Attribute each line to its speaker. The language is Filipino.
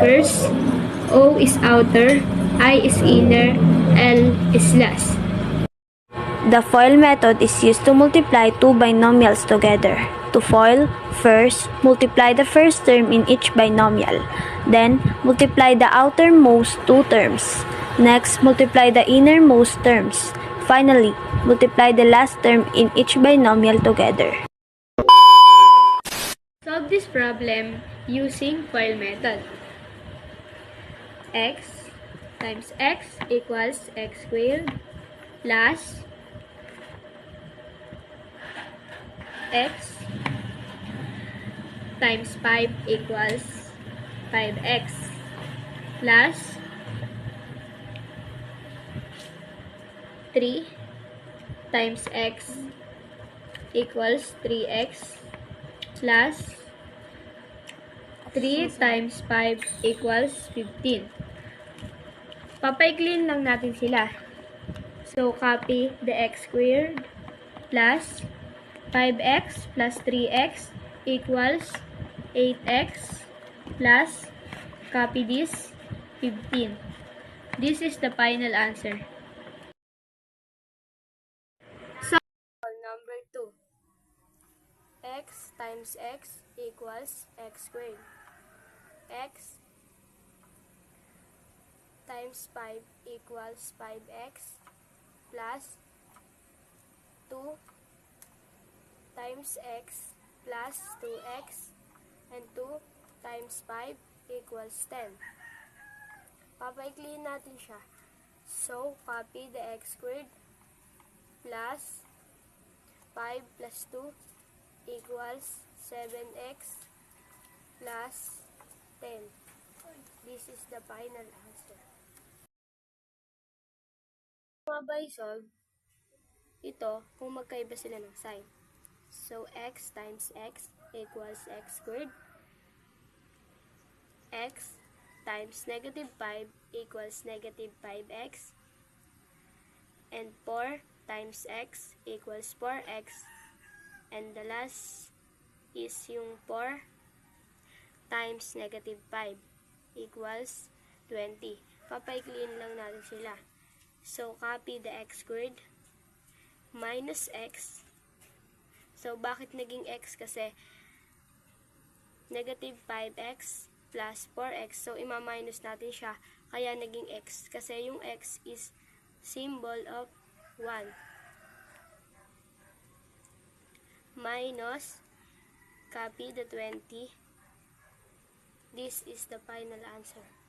Speaker 1: first, O is outer, I is inner, L is last.
Speaker 2: The FOIL method is used to multiply two binomials together. To FOIL, first, multiply the first term in each binomial. Then, multiply the outermost two terms. Next, multiply the innermost terms. Finally, multiply the last term in each binomial together.
Speaker 1: Solve this problem using FOIL method. X times x equals x squared plus x times 5 equals 5x plus 3 times x equals 3x plus 3 times 5 equals 15. Papaiklin lang natin sila. So, copy the x squared plus 5x plus 3x equals 8x plus copy this 15. This is the final answer. So, number 2. X times x equals x squared. X times 5 equals 5x plus 2 times x plus 2x and 2 times 5 equals 10. Papaikliin natin siya. So, copy the x squared plus 5 plus 2 equals 7x plus 10. This is the final answer. By solve, ito kung magkaiba sila ng sign. So, x times x equals x squared. X times negative 5 equals negative 5x. And 4 times x equals 4x. And the last is yung 4 times negative 5 equals 20. Papaikliin lang natin sila. So, copy the x squared minus x. So, bakit naging x? Kasi negative 5x plus 4x. So, ima-minus natin siya. Kaya naging x. Kasi yung x is symbol of 1. Minus, copy the 20. This is the final answer.